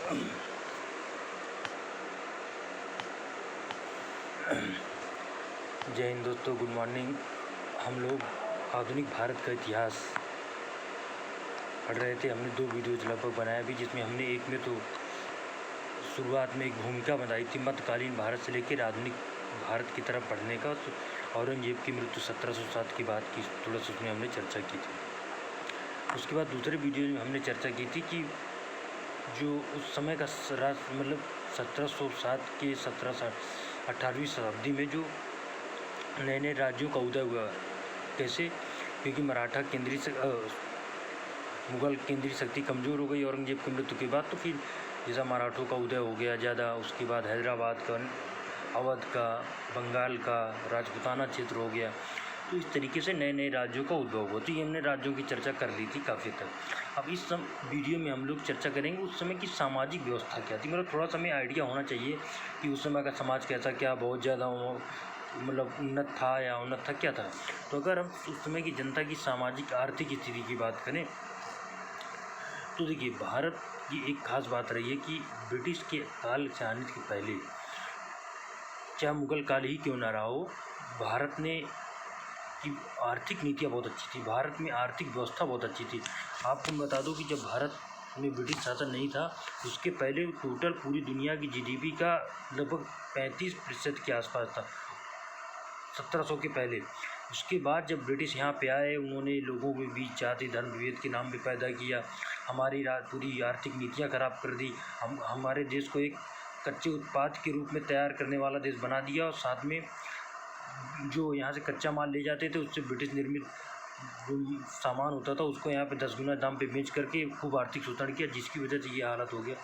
जय हिंद दोस्तों, good morning. हम लोग आधुनिक भारत का इतिहास पढ़ रहे थे। हमने 2 वीडियोज लगभग बनाया भी, जिसमें हमने एक में तो शुरुआत में एक भूमिका बताई थी मध्यकालीन भारत से लेकर आधुनिक भारत की तरफ बढ़ने का। औरंगजेब की मृत्यु 1707 की बात की, थोड़ा सा उसमें हमने चर्चा की थी। उसके बाद दूसरे वीडियो में हमने चर्चा की थी कि जो उस समय का मतलब 1707 के 18वीं शताब्दी में जो नए नए राज्यों का उदय हुआ, कैसे, क्योंकि मराठा केंद्रीय मुग़ल केंद्रीय शक्ति कमज़ोर हो गई औरंगजेब की मृत्यु के बाद। तो फिर जैसा मराठों का उदय हो गया ज़्यादा, उसके बाद हैदराबाद का, अवध का, बंगाल का, राजपूताना क्षेत्र हो गया। तो इस तरीके से नए नए राज्यों का उद्भव हुआ। तो ये हमने राज्यों की चर्चा कर ली थी काफ़ी तक। अब इस वीडियो में हम लोग चर्चा करेंगे उस समय की सामाजिक व्यवस्था क्या थी। मतलब थोड़ा सा हमें आइडिया होना चाहिए कि उस समय का समाज कैसा, क्या बहुत ज़्यादा मतलब उन्नत था या उन्नत था, क्या था। तो अगर हम उस समय की जनता की सामाजिक आर्थिक स्थिति की बात करें तो देखिए, भारत की एक खास बात रही है कि ब्रिटिश के काल से आने के पहले, चाहे मुग़ल काल ही क्यों ना रहा हो, भारत ने की आर्थिक नीतियाँ बहुत अच्छी थी। भारत में आर्थिक व्यवस्था बहुत अच्छी थी। आपको मैं बता दूं कि जब भारत में ब्रिटिश शासन नहीं था, उसके पहले टोटल पूरी दुनिया की जीडीपी का लगभग 35% के आसपास था, 1700 के पहले। उसके बाद जब ब्रिटिश यहाँ पे आए, उन्होंने लोगों के बीच जाति धर्म विभेद के नाम पे पैदा किया, हमारी पूरी आर्थिक नीतियाँ ख़राब कर दी। हमारे देश को एक कच्चे उत्पाद के रूप में तैयार करने वाला देश बना दिया, और साथ में जो यहाँ से कच्चा माल ले जाते थे, उससे ब्रिटिश निर्मित जो सामान होता था उसको यहाँ पे 10 गुना दाम पे बेच करके खूब आर्थिक शोषण किया, जिसकी वजह से ये हालत हो गया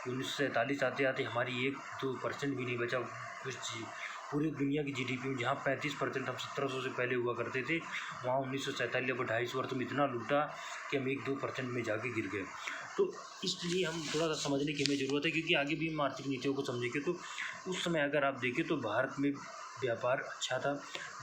कि 1947 आते आते हमारी 1-2% भी नहीं बचा कुछ चीज़। पूरी दुनिया की जीडीपी में जहाँ 35% हम 1700 से पहले हुआ करते थे, वहाँ 1947 लगभग 250 वर्ष में इतना लूटा कि हम 1-2% में जाके गिर गए। तो इसलिए हम थोड़ा सा समझने की हमें ज़रूरत है, क्योंकि आगे भी हम आर्थिक नीतियों को समझेंगे। तो उस समय अगर आप देखें तो भारत में व्यापार अच्छा था।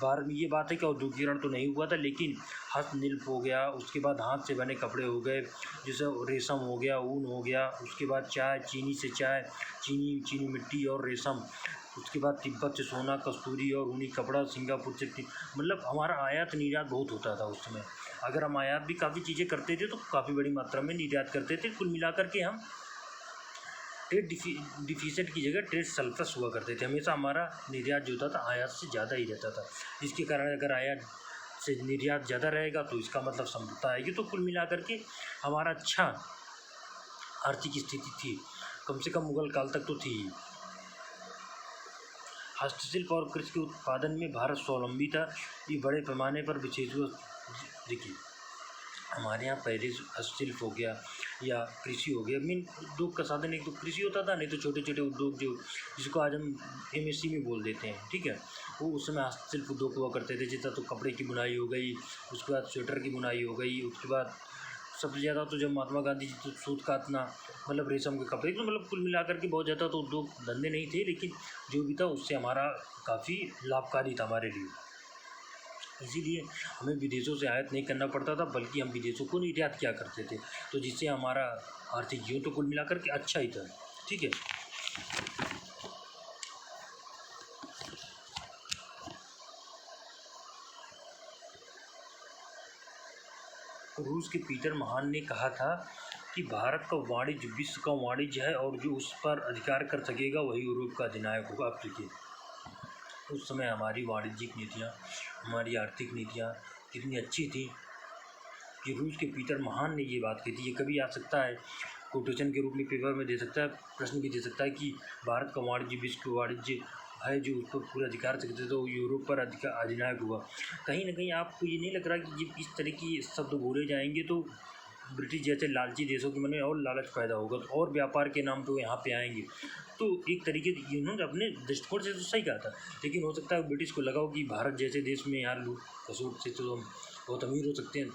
भारत में ये बात है कि औद्योगिकरण तो नहीं हुआ था, लेकिन हस्तशिल्प हो गया, उसके बाद हाथ से बने कपड़े हो गए, जैसे रेशम हो गया, ऊन हो गया, उसके बाद चाय, चीनी से चाय, चीनी मिट्टी और रेशम, उसके बाद तिब्बत से सोना, कस्तूरी और ऊनी कपड़ा, सिंगापुर से मतलब हमारा आयात निर्यात बहुत होता था उस समय। अगर हम आयात भी काफ़ी चीज़ें करते थे तो काफ़ी बड़ी मात्रा में निर्यात करते थे। कुल मिलाकर के हम ट्रेड डिफिसिट की जगह ट्रेड सरप्लस हुआ करते थे। हमेशा हमारा निर्यात जो होता था आयात से ज़्यादा ही रहता था, जिसके कारण अगर आयात से निर्यात ज़्यादा रहेगा तो इसका मतलब समृद्धता आएगी। तो कुल मिलाकर के हमारा अच्छा आर्थिक स्थिति थी, कम से कम मुग़ल काल तक तो थी ही। हस्तशिल्प और कृषि के उत्पादन में भारत स्वावलंबी था। ये बड़े पैमाने पर विशेष रूप देखिए, हमारे यहाँ पहले हस्तशिल्प हो गया या कृषि हो गया, मेन उद्योग का साधन एक तो कृषि होता था, नहीं तो छोटे छोटे उद्योग जो जिसको आज हम एमएससी में बोल देते हैं, ठीक है, वो उस समय हस्तशिल्प उद्योग हुआ करते थे। जैसा तो कपड़े की बुनाई हो गई, उसके बाद स्वेटर की बुनाई हो गई, उसके बाद सबसे ज़्यादा तो जब महात्मा गांधी जी तो सूत काटना, मतलब रेशम के कपड़े, तो मतलब कुल मिलाकर के बहुत ज़्यादा तो उद्योग धंधे नहीं थे, लेकिन जो भी था उससे हमारा काफ़ी लाभकारी था हमारे लिए। इसीलिए हमें विदेशों से आयात नहीं करना पड़ता था, बल्कि हम विदेशों को निर्यात किया करते थे, तो जिससे हमारा आर्थिक जीवन तो कुल मिलाकर के अच्छा ही था, ठीक है। रूस के पीटर महान ने कहा था कि भारत का वाणिज्य विश्व का वाणिज्य है, और जो उस पर अधिकार कर सकेगा वही यूरोप का अधिनायक होगा। आप देखिए, उस समय हमारी वाणिज्यिक नीतियाँ, हमारी आर्थिक नीतियाँ कितनी अच्छी थी कि रूस के पीटर महान ने ये बात कही थी। ये कभी आ सकता है कोटेशन के रूप में पेपर में दे सकता है, प्रश्न भी दे सकता है कि भारत का वाणिज्य विश्व का वाणिज्य है, जो उस पर पूरा अधिकार सकते थे वो यूरोप पर अधिनायक हुआ। कहीं ना कहीं आपको ये नहीं लग रहा कि जब इस तरह की शब्द बोले जाएंगे तो ब्रिटिश जैसे लालची देशों के मन में और लालच पैदा होगा, तो और व्यापार के नाम पे यहाँ पे आएंगे। तो एक तरीके से इन्होंने अपने दृष्टिकोण से तो सही कहा था, लेकिन हो सकता है ब्रिटिश को लगा हो कि भारत जैसे देश में यार लूट खसोट से तो हम बहुत अमीर हो सकते हैं,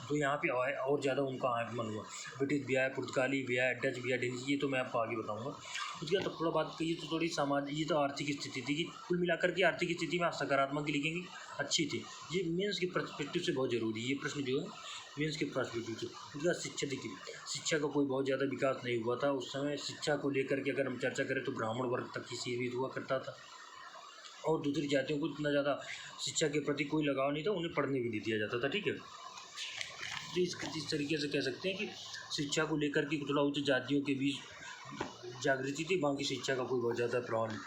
तो यहाँ पे और ज़्यादा उनका आगमन हुआ। ब्रिटिश भी आया, पुर्तगाली भी आया, डच भी आया, डेनिश, ये तो मैं आपको आगे बताऊँगा। उसके बाद तो थोड़ा बात कहिए तो थोड़ी ये तो आर्थिक स्थिति थी कि कुल मिलाकर के आर्थिक स्थिति में आप सकारात्मक लिखेंगे, अच्छी थी। ये मेंस की पर्सपेक्टिव से बहुत ज़रूरी है ये प्रश्न जो है, मीन्स के पास भी लीजिए। उसके बाद शिक्षा, देखिए शिक्षा का कोई बहुत ज़्यादा विकास नहीं हुआ था उस समय। शिक्षा को लेकर के अगर हम चर्चा करें तो ब्राह्मण वर्ग तक ही सीमित हुआ करता था और दूसरी जातियों को इतना ज़्यादा शिक्षा के प्रति कोई लगाव नहीं था, उन्हें पढ़ने भी नहीं दिया जाता था, ठीक है। तो इस तरीके से कह सकते हैं कि शिक्षा को लेकर के थोड़ा उच्च जातियों के बीच जागृति थी, बाकी शिक्षा का कोई बहुत ज़्यादा प्रभाव नहीं।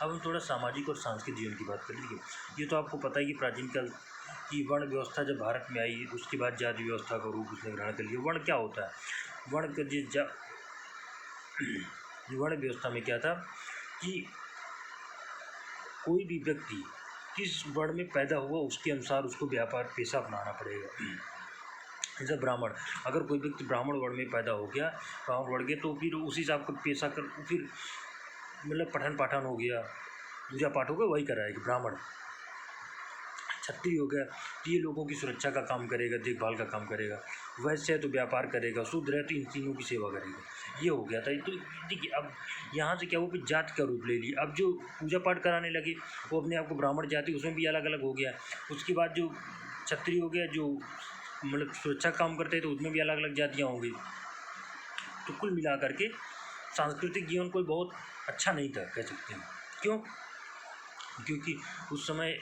अब हम थोड़ा सामाजिक और सांस्कृतिक जीवन की बात कर लीजिए। ये तो आपको पता है कि प्राचीन काल की वर्ण व्यवस्था जब भारत में आई, उसके बाद जाति व्यवस्था का रूप उसने ग्रहण कर लिया। वर्ण क्या होता है? वर्ण का वर्ण व्यवस्था में क्या था कि कोई भी व्यक्ति किस वर्ण में पैदा हुआ उसके अनुसार उसको व्यापार पेशा अपनाना पड़ेगा। जैसे ब्राह्मण, अगर कोई व्यक्ति ब्राह्मण वर्ण में पैदा हो गया, ब्राह्मण वर्ण के, तो फिर उसी हिसाब का पेशा कर, फिर मतलब पठन पाठन हो गया, पूजा पाठ हो गया, वही कराएगा। ब्राह्मण क्षत्रिय हो गया तो ये लोगों की सुरक्षा का काम करेगा, देखभाल का काम करेगा। वैश्य है तो व्यापार करेगा। शूद्र है तो इन तीनों की सेवा करेगा। ये हो गया था। तो देखिए अब यहाँ से क्या वो जाति का रूप ले लिया। अब जो पूजा पाठ कराने लगे वो अपने आप को ब्राह्मण जाति, उसमें भी अलग अलग हो गया। उसके बाद जो क्षत्रिय हो गया, जो मतलब सुरक्षा काम करते हैं, तो उसमें भी अलग अलग जातियाँ होंगी। तो कुल मिला करके सांस्कृतिक जीवन कोई बहुत अच्छा नहीं था, कह सकते हैं। क्यों? क्योंकि उस समय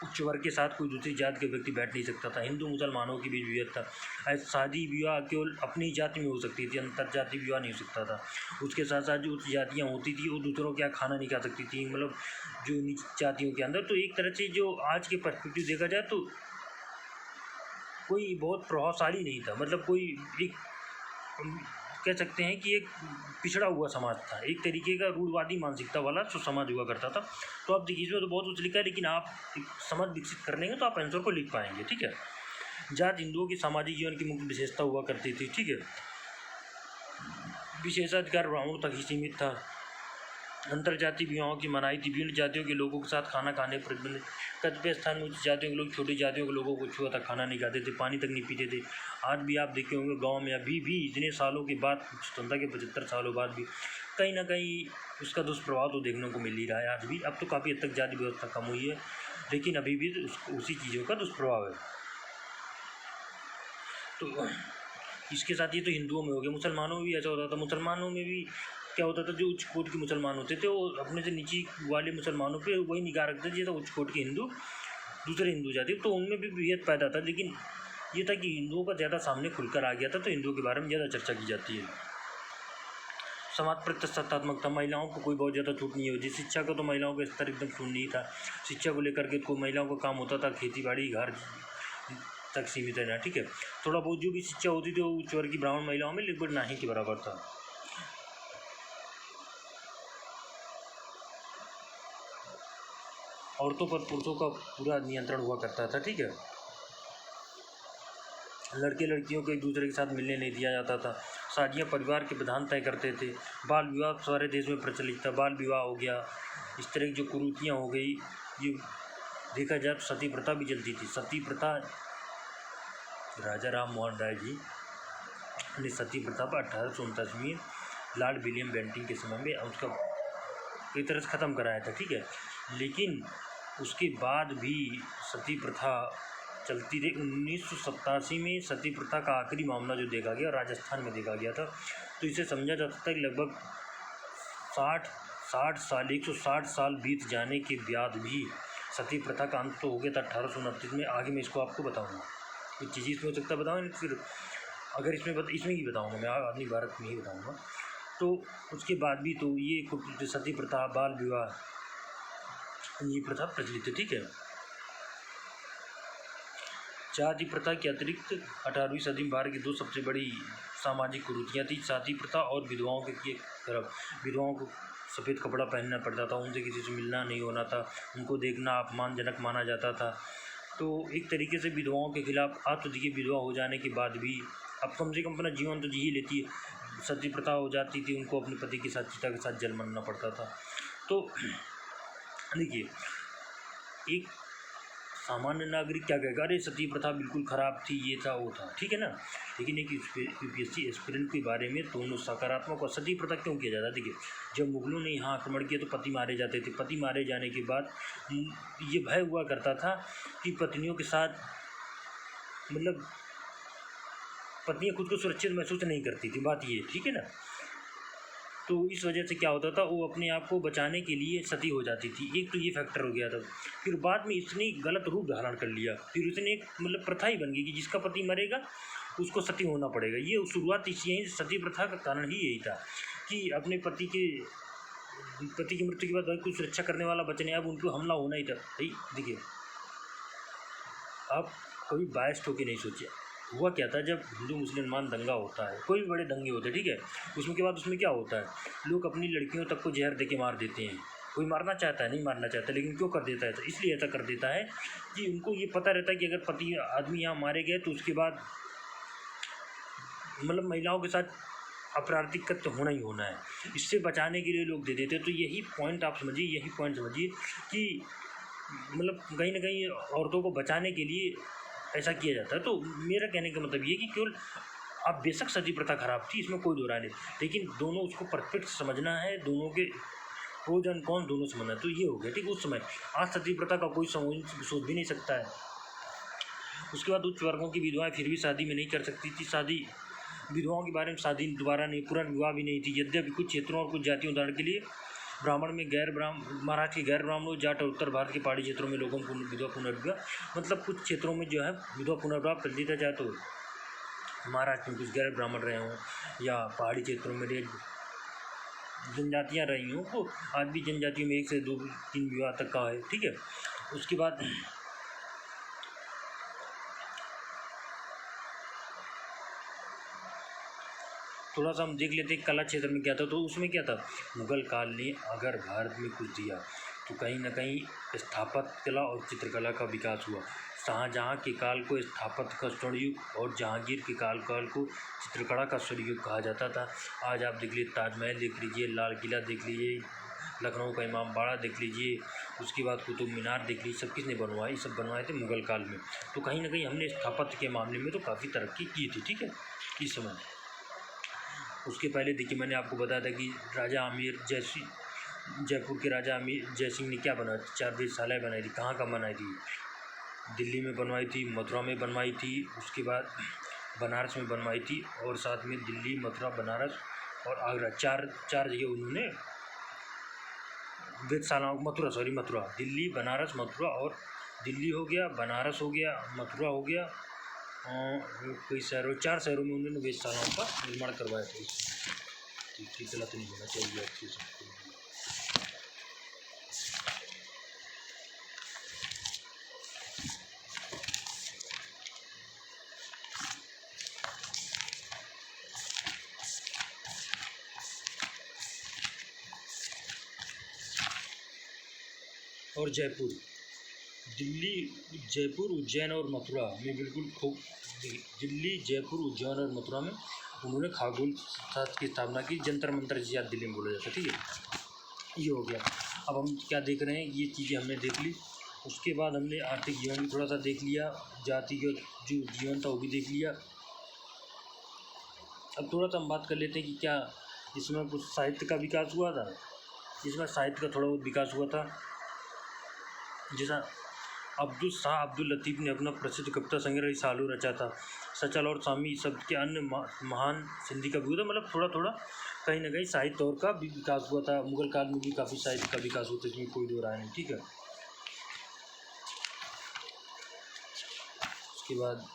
उच्च वर्ग के साथ कोई दूसरी जाति के व्यक्ति बैठ नहीं सकता था। हिंदू मुसलमानों के बीच विभेद था। शादी विवाह केवल अपनी जाति में हो सकती थी, अंतर जाति विवाह नहीं हो सकता था। उसके साथ साथ जो उच्च जातियाँ होती थी वो दूसरों के यहाँ खाना नहीं खा सकती थी, मतलब जो नीच जातियों के अंदर। तो एक तरह से जो आज के पर्सपेक्टिव देखा जाए तो कोई बहुत प्रभावशाली नहीं था, मतलब कोई एक कह सकते हैं कि एक पिछड़ा हुआ समाज था, एक तरीके का रूढ़वादी मानसिकता वाला जो समाज हुआ करता था। तो आप देखिए, इसमें तो बहुत कुछ लिखा है, लेकिन आप एक समझ विकसित कर लेंगे तो आप आंसर को लिख पाएंगे, ठीक है। जाति हिंदुओं की सामाजिक जीवन की मुख्य विशेषता हुआ करती थी, ठीक है। विशेषाधिकार ब्राह्मणों तक ही सीमित था। अंतरजातीय विवाहों की मनाही थी। विभिन्न जातियों के लोगों के साथ खाना खाने पर प्रतिबंध। कतिपय स्थान में उच्च जातियों के लोग छोटी जातियों के लोगों को छुआ तक खाना नहीं खाते थे, पानी तक नहीं पीते थे। आज भी आप देखे होंगे गांव में अभी भी इतने सालों के बाद, स्वतंत्रता के 75 सालों बाद भी कहीं ना कहीं उसका दुष्प्रभाव तो देखने को मिल ही रहा है आज भी। अब तो काफ़ी हद तक जाति व्यवस्था कम हुई है, लेकिन अभी भी उसी चीज़ों का दुष्प्रभाव है। तो इसके साथ ही तो हिंदुओं में हो गया। मुसलमानों में भी ऐसा होता था। मुसलमानों में भी क्या होता था, जो उच्च कोट के मुसलमान होते थे वो अपने से नीचे वाले मुसलमानों पे वही निगाह रखते थे जैसा उच्च कोट के हिंदू दूसरे हिंदू जाति, तो उनमें भी विभेद पैदा था। लेकिन ये था कि हिंदुओं का ज़्यादा सामने खुलकर आ गया था, तो हिंदुओं के बारे में ज़्यादा चर्चा की जाती है। समाज प्रतिष्ठात्मकता, महिलाओं को कोई बहुत ज़्यादा छूट नहीं होती। शिक्षा का तो महिलाओं का स्तर एकदम शून्य नहीं था। शिक्षा को लेकर के कोई महिलाओं का काम होता था खेती बाड़ी, घर तक सीमित रहना, ठीक है। थोड़ा बहुत जो भी शिक्षा होती थी वो उच्च वर्ग की ब्राह्मण महिलाओं में लगभग ना ही के बराबर था। औरतों पर पुरुषों का पूरा नियंत्रण हुआ करता था, ठीक है। लड़के लड़कियों को एक दूसरे के साथ मिलने नहीं दिया जाता था। शादियाँ परिवार के प्रधान तय करते थे। बाल विवाह सारे देश में प्रचलित था। बाल विवाह हो गया, इस तरह की जो कुरीतियाँ हो गई, ये देखा जाए तो सती प्रथा भी चलती थी। सती प्रथा राजा राम मोहन राय जी ने सती प्रथा पर 1849 में लॉर्ड विलियम बेंटिंग के समय में उसका कई तरह से ख़त्म कराया था, ठीक है। लेकिन उसके बाद भी सती प्रथा चलती रही। 1987 में सती प्रथा का आखिरी मामला जो देखा गया राजस्थान में देखा गया था। तो इसे समझा जा सकता है कि लगभग 160 साल बीत जाने के बाद भी सती प्रथा का अंत तो हो गया था 1829 में। आगे मैं इसको आपको बताऊँगा, कुछ चीज़ इसमें हो सकता है बताऊँ, फिर अगर इसमें ही बताऊँगा, मैं आधुनिक भारत में ही बताऊँगा। तो उसके बाद भी तो ये सती प्रथा, बाल विवाह, ये प्रथा प्रचलित है, ठीक है। जाति प्रथा के अतिरिक्त 18वीं सदी में भारत की दो सबसे बड़ी सामाजिक कुरीतियाँ थी, जाति प्रथा और विधवाओं के खिलाफ। विधवाओं को सफ़ेद कपड़ा पहनना पड़ता था, उनसे किसी से मिलना नहीं होना था, उनको देखना अपमानजनक माना जाता था। तो एक तरीके से विधवाओं के खिलाफ। आज तो देखिए विधवा हो जाने के बाद भी अब कम से कम अपना जीवन तो जी ही लेती है। सती प्रथा हो जाती थी, उनको अपने पति के साथ चिता के साथ जल मरना पड़ता था। तो देखिए, एक सामान्य नागरिक क्या कहेगा, अरे सती प्रथा बिल्कुल ख़राब थी, ये था वो था, ठीक है ना। लेकिन एक यूपीएससी एस्पिरेंट के बारे में दोनों सकारात्मक और सती प्रथा क्यों किया जाता है। देखिए, जब मुगलों ने यहाँ आक्रमण किया तो पति मारे जाते थे। पति मारे जाने के बाद ये भय हुआ करता था कि पत्नियों के साथ मतलब पत्नियाँ खुद को सुरक्षित महसूस नहीं करती थी, बात ये, ठीक है ना। तो इस वजह से क्या होता था, वो अपने आप को बचाने के लिए सती हो जाती थी। एक तो ये फैक्टर हो गया था। फिर बाद में इसने गलत रूप धारण कर लिया, फिर उसने एक मतलब प्रथा ही बन गई कि जिसका पति मरेगा उसको सती होना पड़ेगा। ये शुरुआत यहीं सती प्रथा का कारण ही यही था कि अपने पति की मृत्यु के बाद भाई कोई सुरक्षा करने वाला बचने, अब उनको हमला होना ही था भाई। देखिए, आप कभी बायस्ड होकर नहीं सोचिए। हुआ क्या था, जब हिंदू मुसलमान दंगा होता है, कोई भी बड़े दंगे होते हैं, ठीक है, उसमें के बाद उसमें क्या होता है, लोग अपनी लड़कियों तक को जहर दे के मार देते हैं। कोई मारना चाहता है, नहीं मारना चाहता, लेकिन क्यों कर देता है, तो इसलिए ऐसा कर देता है कि उनको ये पता रहता है कि अगर पति आदमी यहाँ मारे गए तो उसके बाद मतलब महिलाओं के साथ आपराधिक तो होना ही होना है। इससे बचाने के लिए लोग दे देते हैं। तो यही पॉइंट आप समझिए, यही पॉइंट समझिए कि मतलब कहीं ना कहीं औरतों को बचाने के लिए ऐसा किया जाता है। तो मेरा कहने का मतलब ये कि केवल आप बेशक सती प्रथा खराब थी, इसमें कोई दो राय नहीं, लेकिन दोनों उसको परफेक्ट समझना है, दोनों के प्रोज एंड कॉन दोनों समझना है। तो ये हो गया, ठीक। उस समय आज सती प्रथा का कोई सोच भी नहीं सकता है। उसके बाद उच्च वर्गों की विधवाएं फिर भी शादी में नहीं कर सकती थी। शादी विधवाओं के बारे में शादी दोबारा नहीं, पुनर्विवाह भी नहीं थी। यद्यपि कुछ क्षेत्रों और कुछ जातियों, उदाहरण के लिए ब्राह्मण में महाराष्ट्र के गैर ब्राह्मणों, जाट और उत्तर भारत के पहाड़ी क्षेत्रों में लोगों को विधवा पुनर्विवाह, मतलब कुछ क्षेत्रों में जो है विधवा पुनर्विवाह कर दिया जाए। तो महाराष्ट्र में कुछ गैर ब्राह्मण रहे हों या पहाड़ी क्षेत्रों में जनजातियाँ रही हों, तो आज भी जनजातियों में 1 से 2-3 विवाह तक का है, ठीक है। उसके बाद थोड़ा सा हम देख लेते हैं कला क्षेत्र में क्या था। तो उसमें क्या था, मुगल काल ने अगर भारत में कुछ दिया तो कहीं ना कहीं स्थापत्य कला और चित्रकला का विकास हुआ। शाहजहाँ के काल को स्थापत्य का स्वर्ण युग और जहांगीर के काल को चित्रकला का स्वर्ण युग कहा जाता था। आज आप देख लीजिए, ताजमहल देख लीजिए, लाल किला देख लीजिए, लखनऊ का इमाम बाड़ा देख लीजिए, उसके बाद कुतुब मीनार देख लीजिए, सब किसने बनवाए, सब बनवाए थे मुगल काल में। तो कहीं ना कहीं हमने स्थापत्य के मामले में तो काफ़ी तरक्की की थी, ठीक है, इस समय। उसके पहले देखिए, मैंने आपको बताया था कि राजा आमेर जयपुर के राजा आमेर जयसिंह ने क्या बनाया, 4 वेधशालाएँ बनाई थी। कहाँ कहाँ बनाई थी, दिल्ली में बनवाई थी, मथुरा में बनवाई थी, उसके बाद बनारस में बनवाई थी, और साथ में दिल्ली, मथुरा, बनारस और आगरा, चार जगह उन्होंने वेधशालाओं, मथुरा, दिल्ली, बनारस, मथुरा, और दिल्ली हो गया, बनारस हो गया, मथुरा हो गया, कोई 4 शहरों में उन्होंने वेधशालाओं का निर्माण करवाया था। ठीक, गलत नहीं होना चाहिए अच्छी से। और जयपुर, दिल्ली, जयपुर, उज्जैन और मथुरा में बिल्कुल खूब, दिल्ली, जयपुर, उज्जैन और मथुरा में उन्होंने खगोल शास्त्र की स्थापना की। जंतर मंतर जिसे आज दिल्ली में बोला जाता है, ठीक है। ये हो गया। अब हम क्या देख रहे हैं, ये चीज़ें हमने देख ली। उसके बाद हमने आर्थिक जीवन भी थोड़ा सा देख लिया, जातिगत जो जीवन था वो भी देख लिया। अब थोड़ा सा हम बात कर लेते हैं कि क्या इसमें कुछ साहित्य का विकास हुआ था। इसमें साहित्य का थोड़ा बहुत विकास हुआ था। जैसा अब्दुल लतीफ़ ने अपना प्रसिद्ध कविता संग्रह रिसालू रचा था। सचल और सामी शब्द के अन्य महान सिंधी कवि हुए थे। मतलब थोड़ा थोड़ा कहीं ना कहीं साहित्य दौर का भी विकास हुआ था। मुगल काल में भी काफ़ी साहित्य का विकास हुआ था, इसमें कोई दो राय नहीं, ठीक है। उसके बाद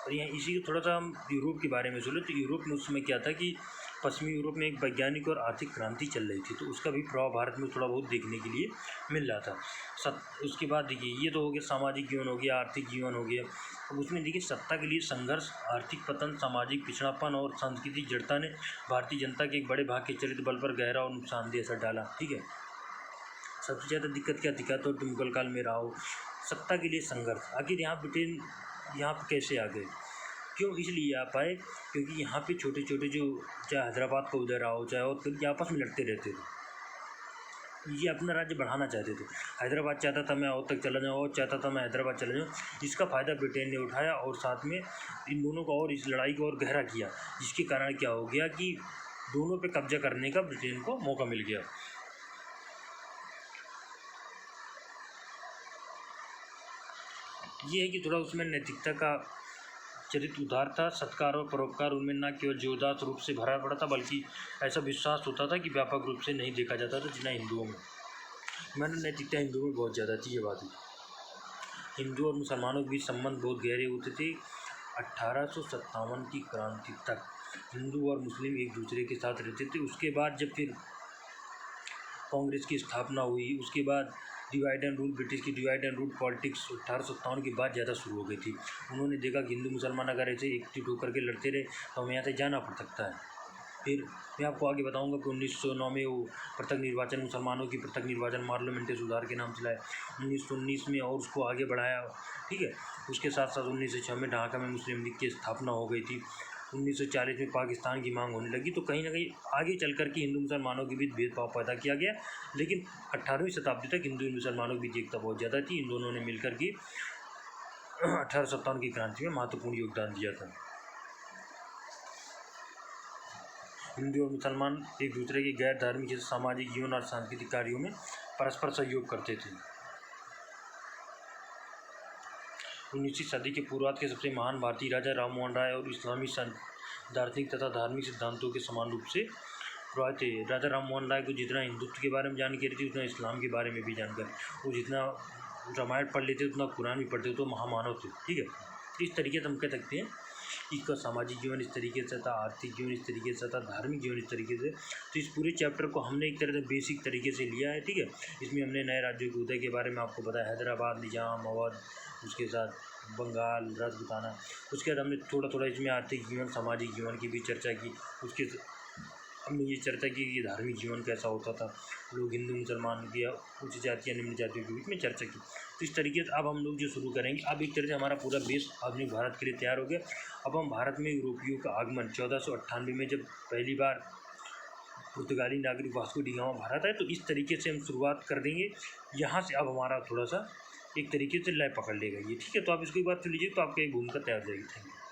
और यहाँ इसी को थोड़ा सा हम यूरोप के बारे में सुने। तो यूरोप में उस समय क्या था कि पश्चिमी यूरोप में एक वैज्ञानिक और आर्थिक क्रांति चल रही थी, तो उसका भी प्रभाव भारत में थोड़ा बहुत देखने के लिए मिल रहा था। उसके बाद देखिए, ये तो हो गया सामाजिक जीवन हो गया, आर्थिक जीवन हो गया। अब उसमें देखिए, सत्ता के लिए संघर्ष, आर्थिक पतन, सामाजिक पिछड़ापन और सांस्कृतिक जड़ता ने भारतीय जनता के एक बड़े भाग के चरित्र बल पर गहरा और नुकसानदेह असर डाला, ठीक है। सबसे ज़्यादा दिक्कत क्या दिक्कत तो मुगल काल में रहा हो, सत्ता के लिए संघर्ष। आखिर यहाँ ब्रिटेन यहाँ पर कैसे आ गए, क्यों इसलिए आ पाए, क्योंकि यहाँ पे छोटे छोटे जो, चाहे हैदराबाद का उदय रहा हो, चाहे और ये आपस में लड़ते रहते थे। ये अपना राज्य बढ़ाना चाहते थे। हैदराबाद चाहता था मैं और तक चला जाऊँ, और चाहता था मैं हैदराबाद चला जाऊँ। इसका फ़ायदा ब्रिटेन ने उठाया और साथ में इन दोनों को और इस लड़ाई को और गहरा किया, जिसके कारण क्या हो गया कि दोनों पे कब्जा करने का ब्रिटेन को मौका मिल गया। ये है कि थोड़ा उसमें नैतिकता का चरित्र उदार था, सत्कार और परोपकार उनमें न केवल जीवदास रूप से भरा पड़ा था, बल्कि ऐसा विश्वास होता था कि व्यापक रूप से नहीं देखा जाता था जितना हिंदुओं में। मैंने नैतिकता हिंदुओं में बहुत ज़्यादा थी, ये बात है। हिंदू और मुसलमानों के बीच संबंध बहुत गहरे होते थे। 1857 की क्रांति तक हिंदू और मुस्लिम एक दूसरे के साथ रहते थे। उसके बाद जब फिर कांग्रेस की स्थापना हुई, उसके बाद डिवाइड एंड रूल, ब्रिटिश की डिवाइड एंड रूल पॉलिटिक्स 1857 के बाद ज़्यादा शुरू हो गई थी। उन्होंने देखा कि हिंदू मुसलमान अगर ऐसे एकजुट होकर के लड़ते रहे तो हमें यहाँ से जाना पड़ सकता है। फिर मैं आपको आगे बताऊंगा कि 1909 में वो पृथक निर्वाचन, मुसलमानों की पृथक निर्वाचन पार्लियामेंट्री सुधार के नाम चलाया। 1919 में और उसको आगे बढ़ाया, ठीक है। उसके साथ साथ 1906 में ढाका में मुस्लिम लीग की स्थापना हो गई थी। 1940 में पाकिस्तान की मांग होने लगी, तो कहीं ना कहीं आगे चल कर के हिंदू मुसलमानों के बीच भेदभाव पैदा किया गया। लेकिन 18वीं शताब्दी तक हिंदू मुसलमानों की बीच एकता बहुत ज़्यादा थी। इन दोनों ने मिलकर के 1857 की क्रांति में महत्वपूर्ण योगदान दिया था। हिंदू और मुसलमान एक दूसरे के गैर धार्मिक, सामाजिक जीवन और सांस्कृतिक कार्यों में परस्पर सहयोग करते थे। 19वीं सदी के पूर्वार्ध के सबसे महान भारतीय राजा राम मोहन राय और इस्लामी दार्शनिक तथा धार्मिक सिद्धांतों के समान रूप से प्रभावित थे। राजा राम मोहन राय को जितना हिंदुत्व के बारे में जानकारी थी, उतना इस्लाम के बारे में भी जानकारी। वो जितना रामायण पढ़ लेते उतना कुरान भी पढ़ते, तो महामानव थे, ठीक है। इस तरीके से हम कह सकते हैं इसका सामाजिक जीवन इस तरीके से था, आर्थिक जीवन इस तरीके से था, धार्मिक जीवन इस तरीके से। तो इस पूरे चैप्टर को हमने एक तरह से बेसिक तरीके से लिया है, ठीक है। इसमें हमने नए राज्यों के उदय के बारे में आपको बताया, हैदराबाद, निजाम, अवध, उसके साथ बंगाल, राजपूताना। उसके बाद हमने थोड़ा थोड़ा इसमें आर्थिक जीवन, सामाजिक जीवन की भी चर्चा की। उसके हमने ये चर्चा की कि धार्मिक जीवन कैसा होता था, लोग हिंदू मुसलमान या उच्च जाति या निम्न जातियों के बीच में चर्चा की। तो इस तरीके से अब हम लोग जो शुरू करेंगे, अब एक तरह से हमारा पूरा बेस आधुनिक भारत के लिए तैयार हो गया। अब हम भारत में यूरोपियों का आगमन 1498 में जब पहली बार पुर्तगाली नागरिक वास्को डी गामा भारत आए, तो इस तरीके से हम शुरुआत कर देंगे। यहाँ से अब हमारा थोड़ा सा एक तरीके से लय पकड़ लेगा ये, ठीक है। तो आप इसको एक बार सुन लीजिए तो आपका एक भूमिका तैयार हो जाएगी। Thank you.